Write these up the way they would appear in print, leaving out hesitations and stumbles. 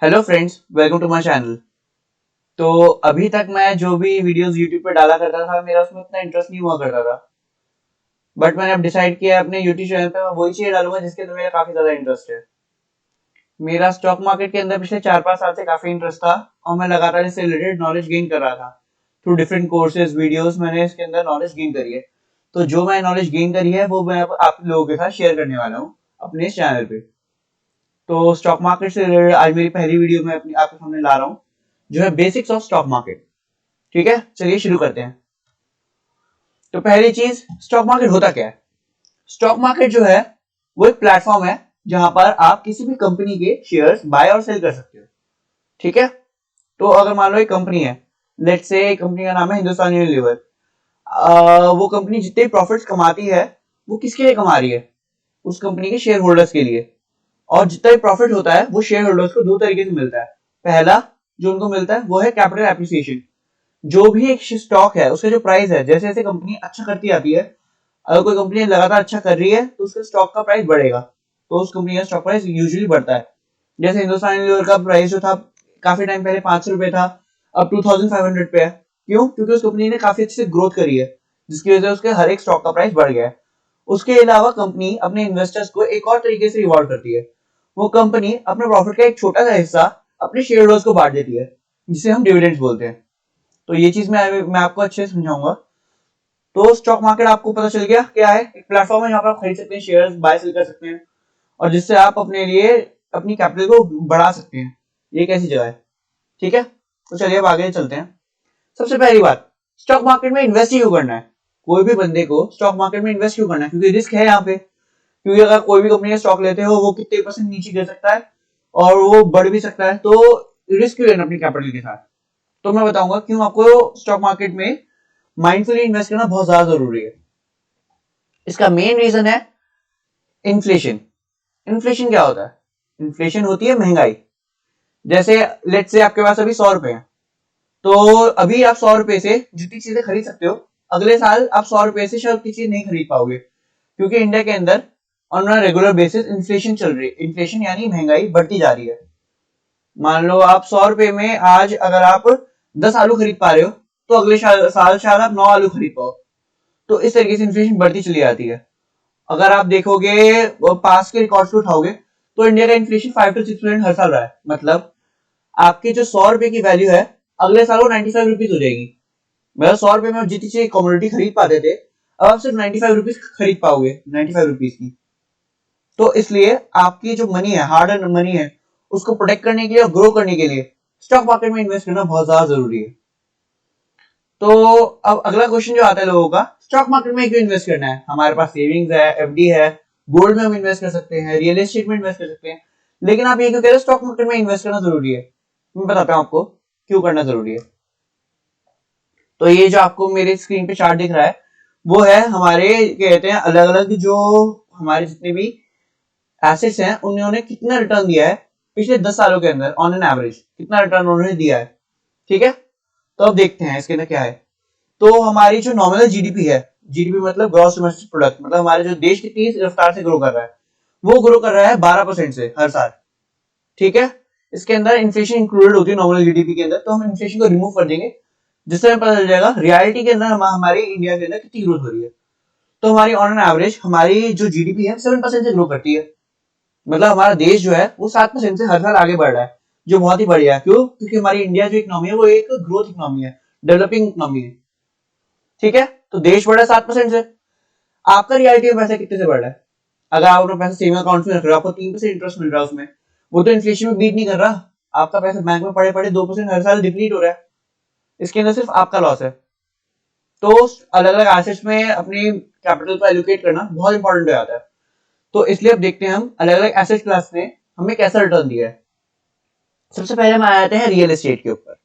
Hello friends, welcome to my channel. तो अभी तक मैं जो भी वीडियोस यूट्यूब पे डाला करता था, मेरा उसमें इतना इंटरेस्ट नहीं हुआ करता था। बट मैंने अब डिसाइड किया है अपने यूट्यूब चैनल पे मैं वही चीज डालूंगा जिसके अंदर मेरा काफी ज्यादा इंटरेस्ट है। मेरा स्टॉक मार्केट के अंदर पिछले 4-5 साल से काफी इंटरेस्ट था और मैं लगातार इससे रिलेटेड नॉलेज गेन कर रहा था। थ्रू डिफरेंट कोर्सेज वीडियोस मैंने इसके अंदर नॉलेज गेन करी है। तो जो मैं नॉलेज गेन करी है वो मैं आप लोगों के साथ शेयर करने वाला हूँ अपने इस चैनल पे। तो स्टॉक मार्केट से रिलेटेड आज मेरी पहली वीडियो मैं अपनी आपके सामने ला रहा हूँ, जो है बेसिक्स ऑफ स्टॉक मार्केट। ठीक है, चलिए शुरू करते हैं। तो पहली चीज, स्टॉक मार्केट होता क्या है? स्टॉक मार्केट जो है वो एक प्लेटफॉर्म है जहां पर आप किसी भी कंपनी के शेयर्स बाय और सेल कर सकते हो। ठीक है, तो अगर मान लो एक कंपनी है, लेट्स से कंपनी का नाम है हिंदुस्तान यूनिलीवर। वो कंपनी जितने प्रॉफिट्स कमाती है वो किसके लिए कमा रही है? उस कंपनी के शेयर होल्डर्स के लिए। और जितना भी प्रॉफिट होता है वो शेयर होल्डर्स को दो तरीके से मिलता है। पहला जो उनको मिलता है वो है कैपिटल एप्रिसिएशन। जो भी एक स्टॉक है उसका जो प्राइस है, जैसे जैसे कंपनी अच्छा करती आती है, अगर कोई कंपनी लगातार अच्छा कर रही है तो उसका स्टॉक का प्राइस बढ़ेगा, तो उस कंपनी का स्टॉक प्राइस यूजुअली बढ़ता है। जैसे हिंदुस्तान यूनिलीवर का प्राइस जो था काफी टाइम पहले 500 रुपए था, अब 2500 पे है। क्यों? क्योंकि उस कंपनी ने काफी अच्छे से ग्रोथ करी है, जिसकी वजह से उसके हर एक स्टॉक का प्राइस बढ़ गया है। उसके अलावा कंपनी अपने इन्वेस्टर्स को एक और तरीके से रिवॉर्ड करती है। वो कंपनी अपने प्रॉफिट का एक छोटा सा हिस्सा अपने शेयर होल्डर्स को बांट देती है, जिसे हम डिविडेंड्स बोलते हैं। तो ये चीज मैं आपको अच्छे से समझाऊंगा। तो स्टॉक मार्केट आपको पता चल गया क्या है? एक प्लेटफॉर्म है जहां पर आप खरीद सकते हैं, शेयर्स बाय सेल कर सकते हैं, और जिससे आप अपने लिए अपनी कैपिटल को बढ़ा सकते हैं। ये एक ऐसी जगह है। ठीक है, तो चलिए अब आगे चलते हैं। सबसे पहली बात, स्टॉक मार्केट में इन्वेस्ट क्यों करना है? कोई भी बंदे को स्टॉक मार्केट में इन्वेस्ट क्यों करना है? क्योंकि रिस्क है यहाँ पे। क्योंकि अगर कोई भी कंपनी का स्टॉक लेते हो वो कितने परसेंट नीचे गिर सकता है और वो बढ़ भी सकता है, तो रिस्क क्यों लेना अपनी कैपिटल के साथ? तो मैं बताऊंगा क्यों आपको स्टॉक मार्केट में माइंडफुली इन्वेस्ट करना बहुत ज्यादा जरूरी है। इसका मेन रीजन है इन्फ्लेशन। इन्फ्लेशन क्या होता है? इन्फ्लेशन होती है महंगाई। जैसे लेट्स से आपके पास अभी 100 रुपए हैं, तो अभी आप 100 रुपए से जितनी चीजें खरीद सकते हो, अगले साल आप 100 रुपए से शायद उतनी चीज नहीं खरीद पाओगे, क्योंकि इंडिया के अंदर on a regular basis inflation चल रही है। इन्फ्लेशन यानी महंगाई बढ़ती जा रही है। मान लो आप 100 रुपए में आज अगर आप 10 आलू खरीद पा रहे हो, तो अगले साल शायद आप 9 आलू खरीद पाओ। तो इस तरीके से इन्फ्लेशन बढ़ती चली जाती है। अगर आप देखोगे पास के रिकॉर्ड्स को उठाओगे, तो इंडिया का इन्फ्लेशन 5 to 6% हर साल रहा है। मतलब आपकी जो 100 रुपए की वैल्यू है, अगले साल वो 95 रुपीज हो जाएगी। मतलब 100 रुपए में जितनी चीज कमोडिटी खरीद पाते थे, अब आप सिर्फ 95 रुपीज खरीद पाओगे, 95 रुपीज की। तो इसलिए आपकी जो मनी है, हार्ड अर्न मनी है, उसको प्रोटेक्ट करने के लिए और ग्रो करने के लिए स्टॉक मार्केट में इन्वेस्ट करना बहुत ज्यादा जरूरी है। तो अब अगला क्वेश्चन जो आता है लोगों का, स्टॉक मार्केट में क्यों इन्वेस्ट करना है? हमारे पास सेविंग्स है, एफडी है, गोल्ड में हम इन्वेस्ट कर सकते हैं, रियल एस्टेट में इन्वेस्ट कर सकते हैं, लेकिन आप ये क्यों कह रहे हो स्टॉक मार्केट में इन्वेस्ट करना जरूरी है? मैं बताता हूँ आपको क्यों करना जरूरी है। तो ये जो आपको मेरे स्क्रीन पे चार्ट दिख रहा है, वो है हमारे कहते हैं अलग अलग जो हमारे जितने भी एसेट्स हैं उन्होंने कितना रिटर्न दिया है पिछले 10 सालों के अंदर, ऑन एन एवरेज कितना रिटर्न उन्होंने दिया है। ठीक है, तो अब देखते हैं इसके अंदर क्या है। तो हमारी जो नॉमिनल जीडीपी है, जीडीपी मतलब ग्रॉस डोमेस्टिक प्रोडक्ट, मतलब हमारे जो देश कितनी रफ्तार से ग्रो कर रहा है, वो ग्रो कर रहा है 12% से हर साल। ठीक है, इसके अंदर इन्फ्लेशन इंक्लूडेड होती है नॉमिनल जीडीपी के अंदर, तो हम इन्फ्लेशन को रिमूव कर देंगे, जिससे हमें पता चल जाएगा रियलिटी के अंदर हमारे इंडिया के अंदर कितनी ग्रोथ हो रही है। तो हमारी ऑन एन एवरेज हमारी जो जीडीपी है 7% से ग्रो करती है। मतलब हमारा देश जो है वो 7% से हर साल आगे बढ़ रहा है, जो बहुत ही बढ़िया है। क्यों? क्योंकि हमारी इंडिया जो इकोनॉमी है वो एक ग्रोथ इकोनॉमी है, डेवलपिंग इकोनॉमी है। ठीक है, तो देश बढ़ा है 7% से, आपका रियलिटी में पैसा कितने से बढ़ रहा है? अगर आप अपना पैसा सेविंग अकाउंट में रख रहे हो, आपको 3% इंटरेस्ट मिल रहा है उसमें, वो तो इन्फ्लेशन में बीट नहीं कर रहा। आपका पैसा बैंक में पड़े पड़े 2% हर साल डिप्लीट हो रहा है। इसके अंदर सिर्फ आपका लॉस है। तो अलग अलग एसेट्स में अपनी कैपिटल को एलोकेट करना बहुत इंपॉर्टेंट हो जाता है। तो इसलिए अब देखते हैं हम अलग अलग एसेट क्लास ने हमें कैसा रिटर्न दिया है। सबसे पहले हम आ जाते हैं रियल एस्टेट के ऊपर।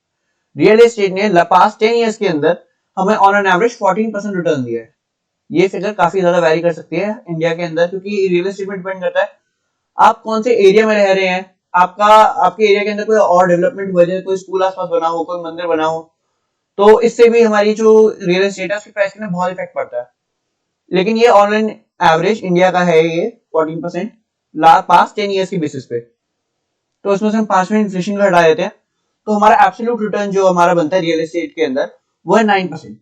रियल एस्टेट ने पास्ट 10 ईयर्स के अंदर हमें ऑन एन एवरेज 14% रिटर्न दिया है। ये फिगर काफी ज्यादा वैरी कर सकती है इंडिया के अंदर, क्योंकि रियल एस्टेट में डिपेंड करता है आप कौन से एरिया में रह रहे हैं। आपका आपके एरिया के अंदर कोई और डेवलपमेंट हुआ है, कोई स्कूल आसपास बना हो, कोई मंदिर बना हो, तो इससे भी हमारी जो रियल एस्टेट है उसके प्राइस के बहुत इफेक्ट पड़ता है। लेकिन ये ऑन एवरेज इंडिया का है, ये 14% पास्ट 10 ईयर्स की बेसिस पे। तो उसमें से हम 5% इन्फ्लेशन का हटा देते हैं, तो हमारा एब्सोल्यूट रिटर्न जो हमारा बनता है रियल एस्टेट के अंदर वो है 9%।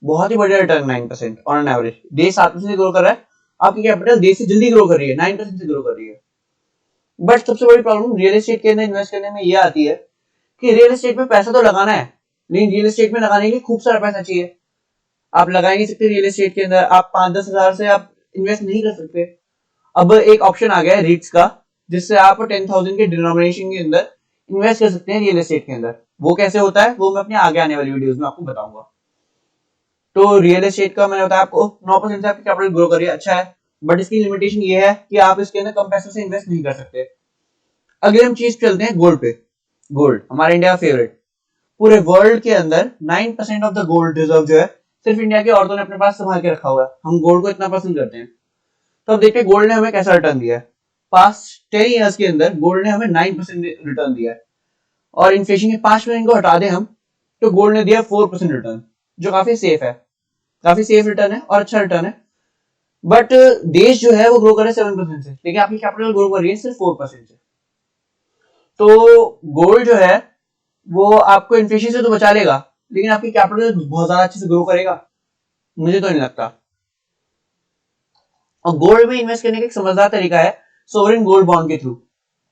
बहुत ही बढ़िया रिटर्न 9% ऑन एन एवरेज। देश 7% से ग्रो कर रहा है, आपकी कैपिटल देश से जल्दी ग्रो कर रही है, 9% से ग्रो कर रही है। बट सबसे बड़ी प्रॉब्लम रियल एस्टेट के अंदर इन्वेस्ट करने में ये आती है कि रियल एस्टेट में पैसा तो लगाना है, लेकिन रियल एस्टेट में लगाने के लिए खूब सारा पैसा चाहिए। आप लगा ही नहीं सकते रियल एस्टेट के अंदर, आप 5-10 हजार से आप इन्वेस्ट नहीं कर सकते। अब एक ऑप्शन आ गया है रीट्स का, जिससे आप 10,000 के डिनोमिनेशन के अंदर इन्वेस्ट कर सकते हैं रियल एस्टेट के अंदर। वो कैसे होता है वो मैं अपने आगे आने वाली वीडियोस में आपको बताऊंगा। तो रियल एस्टेट का मैंने बताया आपको 9% से आपकी कैपिटल ग्रो करिए, अच्छा है, बट इसकी लिमिटेशन ये है कि आप इसके अंदर कम पैसों से इन्वेस्ट नहीं कर सकते। अगले हम चीज चलते हैं गोल्ड पे। गोल्ड हमारे इंडिया का फेवरेट। पूरे वर्ल्ड के अंदर 9% ऑफ द गोल्ड रिजर्व जो है सिर्फ इंडिया की औरतों ने अपने पास संभाल के रखा हुआ है। हम गोल्ड को इतना पसंद करते हैं। तो अब देखते हैं गोल्ड ने हमें कैसा रिटर्न दिया है। पास्ट 10 ईयर्स के अंदर गोल्ड ने हमें 9% रिटर्न दिया है, और इन्फ्लेशन के 5% को हटा दें हम तो गोल्ड ने दिया 4% रिटर्न, जो काफी सेफ है, काफी सेफ रिटर्न है और अच्छा रिटर्न है। बट देश जो है वो ग्रो कर रहा है 7% से, लेकिन आपकी कैपिटल ग्रो कर रही है सिर्फ 4% से। तो गोल्ड जो है वो आपको इन्फ्लेशन से तो बचा लेगा, लेकिन आपकी कैपिटल बहुत ज्यादा अच्छे से ग्रो करेगा, मुझे तो नहीं लगता। और गोल्ड में इन्वेस्ट करने का एक समझदार तरीका है सोवरेन गोल्ड बॉन्ड के थ्रू,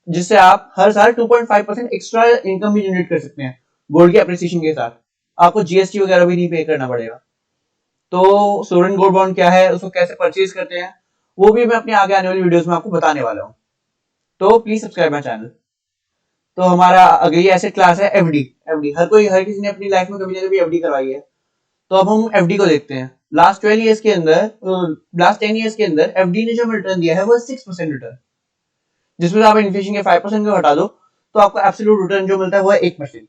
जिससे आप हर साल 2.5% एक्स्ट्रा इनकम भी जनरेट कर सकते हैं गोल्ड के अप्रिसिएशन के साथ। आपको जीएसटी वगैरह भी नहीं पे करना पड़ेगा। तो सोवरेन गोल्ड बॉन्ड क्या है, उसको कैसे परचेज करते हैं, वो भी मैं अपनी आगे आने वाली वीडियोस में आपको बताने वाला हूँ। तो प्लीज सब्सक्राइब माय चैनल। तो हमारा अगली एसेट क्लास है एफडी। एफडी हर किसी ने अपनी लाइफ में कभी ना कभी एफडी करवाई है। तो अब हम एफडी को देखते हैं। लास्ट 12 ईयर्स के अंदर, लास्ट 10 ईयर्स के अंदर एफडी ने जो रिटर्न दिया है वो 6% रिटर्न, जिसमें आप इन्फ्लेशन के 5% को हटा दो तो आपको एब्सोल्यूट रिटर्न जो मिलता है वो है 1%।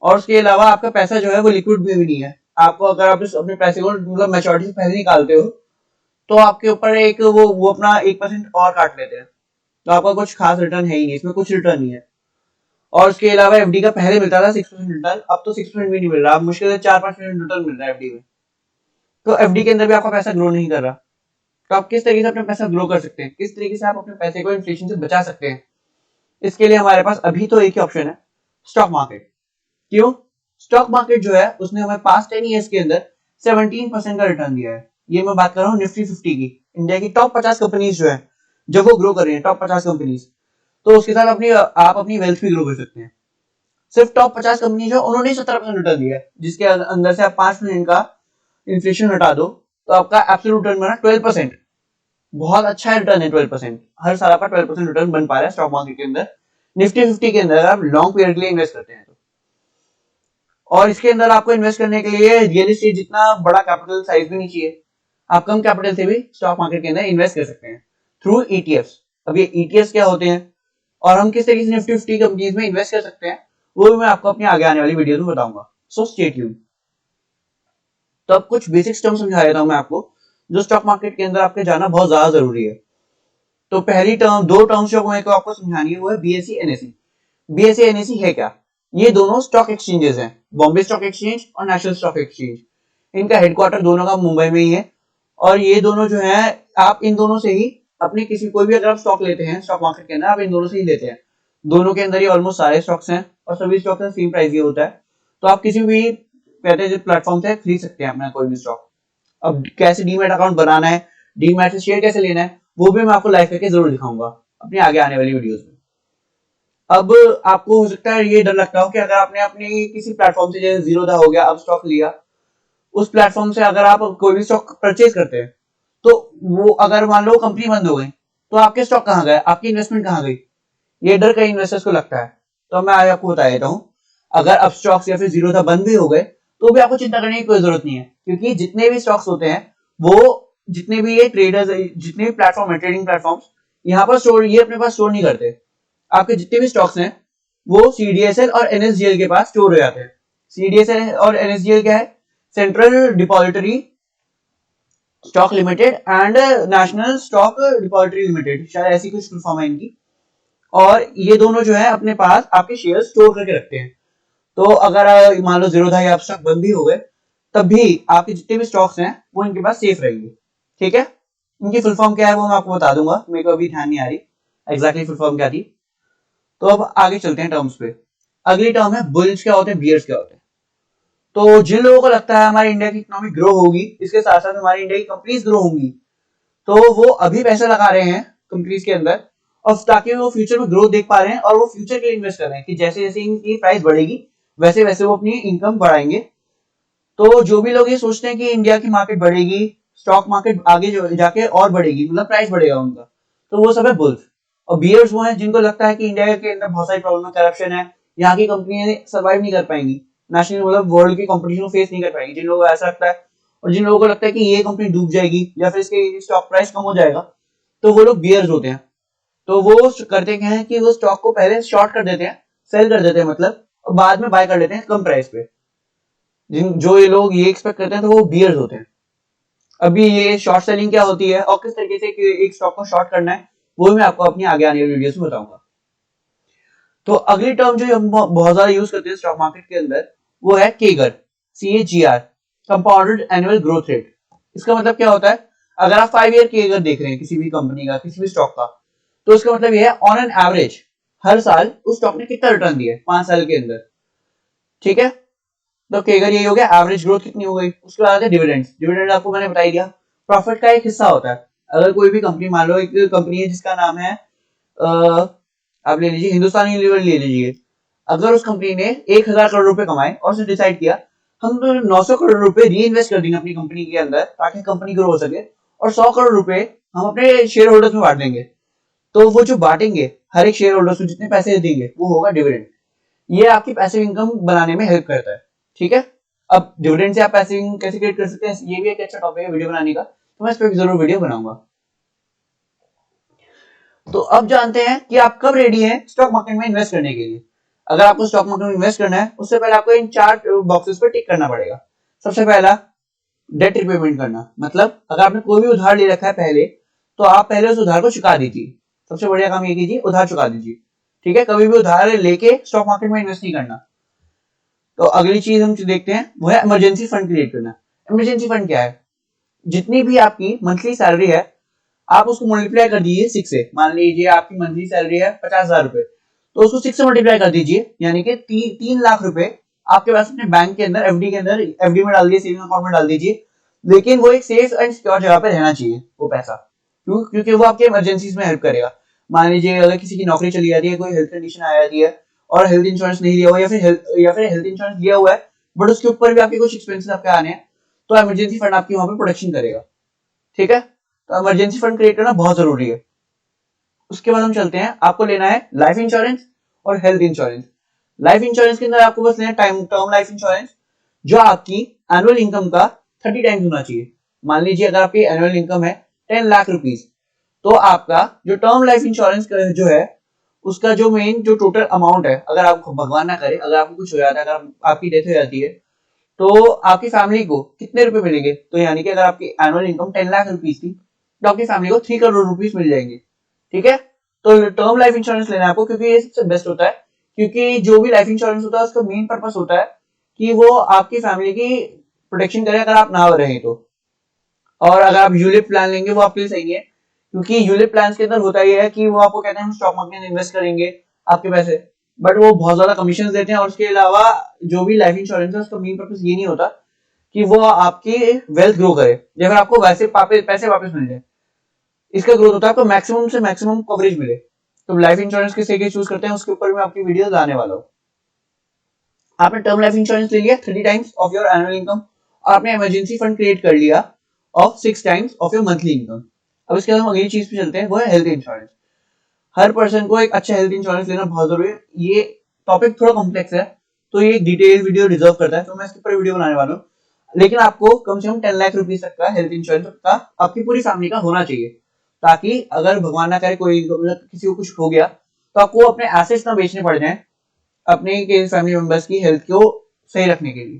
और उसके अलावा आपका पैसा जो है वो लिक्विड भी नहीं है। आपको अगर आप अपने पैसे को मतलब मैच्योरिटी से पहले निकालते हो तो आपके ऊपर एक वो अपना 1% और काट लेते हैं, तो आपका कुछ खास रिटर्न है ही नहीं, इसमें कुछ रिटर्न नहीं है। और उसके अलावा एफडी का पहले मिलता था 6% रिटर्न, अब तो 6% भी नहीं मिल रहा, अब मुश्किल से 4-5% रिटर्न मिल रहा है एफडी में। तो एफडी के अंदर भी आपका पैसा ग्रो नहीं कर रहा। तो आप किस तरीके से अपना पैसा ग्रो कर सकते हैं, किस तरीके से आप अपने पैसे को इन्फ्लेशन से बचा सकते हैं, इसके लिए हमारे पास अभी तो एक ही ऑप्शन है, स्टॉक मार्केट। क्यों? स्टॉक मार्केट जो है उसने हमें पास्ट 10 ईयर्स के अंदर 17% का रिटर्न दिया है। ये मैं बात कर रहा हूँ निफ्टी 50 की, इंडिया की टॉप 50 कंपनीज जो है जब वो ग्रो कर रही है, टॉप 50 कंपनीज, तो उसके साथ आप अपनी वेल्थ भी ग्रो कर सकते हैं। सिर्फ टॉप 50 कंपनी जो उन्होंने 17% रिटर्न दिया है, जिसके अंदर से आप 5% का इन्फ्लेशन हटा दो तो आपका एब्सोल्यूट रिटर्न बना 12%। बहुत अच्छा रिटर्न है 12%। हर साल आपका 12% रिटर्न बन पा रहा है स्टॉक मार्केट के अंदर, निफ्टी 50 के अंदर आप लॉन्ग पीरियड के लिए इन्वेस्ट करते हैं। और इसके अंदर आपको इन्वेस्ट करने के लिए रियल एस्टेट जितना बड़ा कैपिटल साइज भी नहीं चाहिए, आप कम कैपिटल से भी स्टॉक मार्केट के अंदर इन्वेस्ट कर सकते हैं थ्रू ईटीएफ्स। अब ये ईटीएफ्स क्या होते हैं और हम किस तरीके से निफ्टी 50 कंपनीज में इन्वेस्ट कर सकते हैं वो भी मैं आपको अपनी आगे आने वाली वीडियो में बताऊंगा, सो स्टे ट्यून्ड। तो अब कुछ बेसिक टर्म समझा देता हूं मैं आपको, जो स्टॉक मार्केट के अंदर आपके जाना बहुत ज्यादा जरूरी है। तो पहली टर्म, दो टर्म्स जो मेरे को आपको समझानी है वो है बीएसई एनएसई। बीएसई एनएसई है क्या? ये दोनों स्टॉक एक्सचेंजेस हैं, बॉम्बे स्टॉक एक्सचेंज और नेशनल स्टॉक एक्सचेंज। इनका हेडक्वार्टर दोनों का मुंबई में ही है। और ये दोनों जो है आप इन दोनों से ही अपनी किसी कोई भी अगर आप स्टॉक लेते हैं स्टॉक मार्केट के अंदर, आप इन दोनों से ही लेते हैं। दोनों के अंदर ही ऑलमोस्ट सारे स्टॉक्स हैं और सभी स्टॉक का सेम प्राइस ये होता है। तो आप किसी भी कहते प्लेटफॉर्म से खरीद सकते हैं अपना कोई भी स्टॉक। अब कैसे डीमैट अकाउंट बनाना है, डीमैट से शेयर कैसे लेना है, वो भी मैं आपको लाइव करके जरूर दिखाऊंगा अपनी आगे आने वाली वीडियोस में। अब आपको हो सकता है ये डर लगता हो कि अगर आपने अपनी किसी प्लेटफॉर्म से, जैसे जीरोधा हो गया, अब स्टॉक लिया, उस प्लेटफॉर्म से अगर आप कोई भी स्टॉक परचेज करते हैं तो वो अगर मान लो कंपनी बंद हो गई तो आपके स्टॉक कहाँ गए, आपकी इन्वेस्टमेंट कहाँ गई, ये डर कई इन्वेस्टर्स को लगता है। तो मैं आपको बता देता हूँ, अगर अब स्टॉक्स या फिर जीरोधा बंद भी हो गए तो भी आपको चिंता करने की कोई जरूरत नहीं है, क्योंकि जितने भी स्टॉक्स होते हैं वो, जितने भी ये ट्रेडर्स, जितने भी प्लेटफॉर्म है, ट्रेडिंग प्लेटफॉर्म, यहाँ पर स्टोर, ये अपने पास स्टोर नहीं करते। आपके जितने भी स्टॉक्स हैं वो सीडीएसएल और एनएसडीएल के पास स्टोर हो जाते हैं। सीडीएसएल और एनएसडीएल क्या है? Central depository stock limited and national stock depository limited, शायद ऐसी कुछ फुल फॉर्म है इनकी। और ये दोनों जो है अपने पास आपके शेयर स्टोर करके रखते हैं। तो अगर मान लो जीरोधा या स्टॉक बंद भी हो गए तब भी आपके जितने भी स्टॉक्स हैं वो इनके पास सेफ रहेंगे। ठीक है, इनकी फुल फॉर्म क्या है वो मैं आपको बता दूंगा, मेरे को अभी ध्यान नहीं आ रही एग्जैक्टली फुल फॉर्म क्या थी। तो अब आगे चलते हैं टर्म्स पे। अगली टर्म है बुल्स क्या होते हैं, बियर्स क्या होते हैं। तो जिन लोगों को लगता है हमारी इंडिया की इकोनॉमी ग्रो होगी, इसके साथ साथ हमारी इंडिया की कंपनीज ग्रो होंगी, तो वो अभी पैसे लगा रहे हैं कंपनीज के अंदर, और ताकि वो फ्यूचर में ग्रोथ देख पा रहे हैं और वो फ्यूचर के लिए इन्वेस्ट कर रहे हैं कि जैसे जैसे इनकी प्राइस बढ़ेगी वैसे वैसे वो अपनी इनकम बढ़ाएंगे। तो जो भी लोग ये सोचते हैं कि इंडिया की मार्केट बढ़ेगी, स्टॉक मार्केट आगे जाके और बढ़ेगी, मतलब प्राइस बढ़ेगा उनका, तो वो सब है बुल्स। और बियर्स वो हैं जिनको लगता है कि इंडिया के अंदर बहुत सारी प्रॉब्लम है, करप्शन है, यहाँ की कंपनियां सर्वाइव नहीं कर पाएंगी, नेशनल मतलब वर्ल्ड की कंपटीशन को फेस नहीं कर पाएंगी। जिन लोगों को ऐसा लगता है और जिन लोगों को लगता है कि ये कंपनी डूब जाएगी या फिर इसके स्टॉक प्राइस कम हो जाएगा, तो वो लोग बियर्स होते हैं। तो वो करते क्या है कि वो स्टॉक को पहले शॉर्ट कर देते हैं, सेल कर देते हैं मतलब, और बाद में बाय कर लेते हैं कम प्राइस पे। जिन जो ये लोग ये एक्सपेक्ट करते हैं तो वो बियर्स होते हैं। अभी ये शॉर्ट सेलिंग क्या होती है और किस तरीके से एक स्टॉक को शॉर्ट करना है, वो मैं आपको अपनी आगे आने वाली वीडियोस में बताऊंगा। तो अगली टर्म जो हम बहुत ज्यादा यूज करते हैं स्टॉक मार्केट के अंदर, वो है केगर, CAGR, compounded annual growth rate. इसका मतलब क्या होता है, अगर आप 5 ईयर केगर देख रहे हैं किसी भी कंपनी का, किसी भी स्टॉक का, तो इसका मतलब ये है ऑन एन एवरेज हर साल उस स्टॉक ने कितना रिटर्न दिया है 5 साल के अंदर। ठीक है, तो केगर यही हो गया, एवरेज ग्रोथ कितनी हो गई। उसके बाद डिविडेंड, डिविडेंड आपको मैंने बता ही दिया, प्रॉफिट का एक हिस्सा होता है। अगर कोई भी कंपनी, मान लो एक कंपनी है जिसका नाम है आप ले लीजिए हिंदुस्तान यूनिलीवर ले लीजिए, अगर उस कंपनी ने 1,000 करोड़ रुपए कमाए और उसने डिसाइड किया हम तो 900 करोड़ रुपए री इन्वेस्ट कर देंगे अपनी कंपनी के अंदर ताकि कंपनी ग्रो हो सके, और 100 करोड़ रुपए हम अपने शेयर होल्डर्स में बांट देंगे, तो वो जो बांटेंगे हर एक शेयर होल्डर्स को जितने पैसे देंगे वो होगा डिविडेंड। ये आपकी पैसिव इनकम बनाने में हेल्प करता है। ठीक है, अब डिविडेंड से आप पैसिव इनकम कैसे क्रिएट कर सकते हैं, ये भी एक अच्छा टॉपिक है वीडियो बनाने का, तो मैं इस पर जरूर वीडियो बनाऊंगा। तो अब जानते हैं कि आप कब रेडी हैं स्टॉक मार्केट में इन्वेस्ट करने के लिए। अगर आपको स्टॉक मार्केट में इन्वेस्ट करना है, उससे पहले आपको इन 4 बॉक्सेस पर टिक करना पड़ेगा। सबसे पहला, डेट रिपेमेंट करना, मतलब अगर आपने कोई भी उधार ले रखा है पहले, तो आप पहले उस उधार को चुका दीजिए। सबसे बढ़िया काम ये कीजिए, उधार चुका दीजिए। ठीक है, कभी भी उधार लेके स्टॉक मार्केट में इन्वेस्ट नहीं करना। तो अगली चीज हम देखते हैं वो है इमरजेंसी फंड क्रिएट करना। इमरजेंसी फंड क्या है, जितनी भी आपकी मंथली सैलरी है आप उसको मल्टीप्लाई कर दीजिए 6 से। मान लीजिए आपकी मंथली सैलरी है 50,000 रुपए, तो उसको 6 से मल्टीप्लाई कर दीजिए, यानी कि 3 लाख रुपए आपके पास अपने बैंक के अंदर, एफडी के अंदर, एफडी में डाल दिए, सेविंग अकाउंट में डाल दीजिए। लेकिन वो एक सेफ एंड सिक्योर जगह पे रहना चाहिए वो पैसा, क्योंकि वो आपके इमरजेंसीज में हेल्प करेगा। मान लीजिए अगर किसी की नौकरी चली जाती है, कोई हेल्थ कंडीशन आ जाती है और हेल्थ इंश्योरेंस नहीं लिया हुआ, या फिर हेल्थ इंश्योरेंस लिया हुआ है बट उसके ऊपर भी आपके कुछ एक्सपेंसेस आपके आने हैं, तो इमरजेंसी फंड आपकी वहां पे प्रोटेक्शन करेगा। ठीक है, तो इमरजेंसी फंड क्रिएट करना बहुत जरूरी है। उसके बाद हम चलते हैं, आपको लेना है लाइफ इंश्योरेंस और हेल्थ इंश्योरेंस। लाइफ इंश्योरेंस के अंदर आपको बस लेना टाइम टर्म लाइफ इंश्योरेंस, जो आपकी एनुअल इनकम का 30 टाइम्स होना चाहिए। मान लीजिए अगर आपकी एनुअल इनकम है 10 लाख रुपीज, तो आपका जो टर्म लाइफ इंश्योरेंस जो है उसका जो मेन जो टोटल अमाउंट है, अगर आपको भगवान ना करे अगर आपको कुछ हो जाता है, अगर आपकी डेथ हो जाती है, तो आपकी फैमिली को कितने रुपए मिलेंगे। तो यानी कि अगर आपकी एनुअल इनकम 10 लाख रुपीज थी, तो आपकी फैमिली को 3 करोड़ रुपीज मिल जाएंगे। ठीक है, तो टर्म लाइफ इंश्योरेंस लेना है आपको, क्योंकि ये सबसे बेस्ट होता है। क्योंकि जो भी लाइफ इंश्योरेंस होता है उसका मेन पर्पस होता है कि वो आपकी फैमिली की प्रोटेक्शन करे अगर आप ना रहे तो। और अगर आप यूलिप प्लान लेंगे वो आपके लिए सही है, क्योंकि यूलिप प्लान के अंदर होता ये है कि वो आपको कहते हैं हम स्टॉक मार्केट में इन्वेस्ट करेंगे आपके पैसे, बट वो बहुत ज्यादा कमीशन देते हैं। और उसके अलावा जो भी लाइफ इंश्योरेंस है उसका मेन पर्पस ये नहीं होता कि वो आपकी वेल्थ ग्रो करे या फिर आपको वैसे पैसे वापस मिल जाए। इसका ग्रोथ होता है आपको मैक्सिमम से मैक्सिमम कवरेज मिले। तो लाइफ इंश्योरेंस किस तरीके चूज करते हैं उसके ऊपर मैं आपकी वीडियो लाने वाला हूँ। आपने टर्म लाइफ इंश्योरेंस ले लिया 30 times of your annual income, और आपने इमरजेंसी फंड क्रिएट कर लिया of 6 times of your monthly income. अब इसके बाद हम अगली चीज पे चलते हैं, वो है हेल्थ इंश्योरेंस। हर पर्सन को एक अच्छा हेल्थ इंश्योरेंस लेना बहुत जरूरी है। ये टॉपिक थोड़ा कॉम्प्लेक्स है, तो ये एक डिटेल वीडियो डिजर्व करता है, तो मैं इसके ऊपर वीडियो बनाने वाला हूँ। लेकिन आपको कम से कम 10 लाख रुपीज तक का हेल्थ इंश्योरेंस का आपकी पूरी फैमिली का होना चाहिए, ताकि अगर भगवान ना करे कोई किसी को कुछ हो गया तो आपको अपने एसेट्स ना बेचने पड़ जाए अपने फैमिली मेंबर्स की हेल्थ को सही रखने के लिए।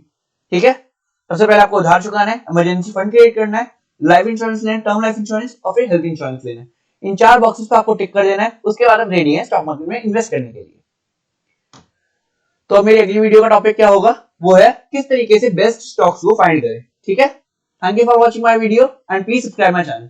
ठीक है, सबसे पहले आपको उधार चुकाना है, इमरजेंसी फंड क्रिएट करना है, लाइफ इंश्योरेंस लेना है, टर्म लाइफ इंश्योरेंस और फिर हेल्थ इंश्योरेंस लेना है। इन 4 बॉक्सेस पे आपको टिक कर देना है, उसके बाद आप रेडी है स्टॉक मार्केट में इन्वेस्ट करने के लिए। तो अब मेरी अगली वीडियो का टॉपिक क्या होगा, वो है किस तरीके से बेस्ट स्टॉक्स को फाइंड करें। ठीक है, thank you for watching my video and please subscribe my channel.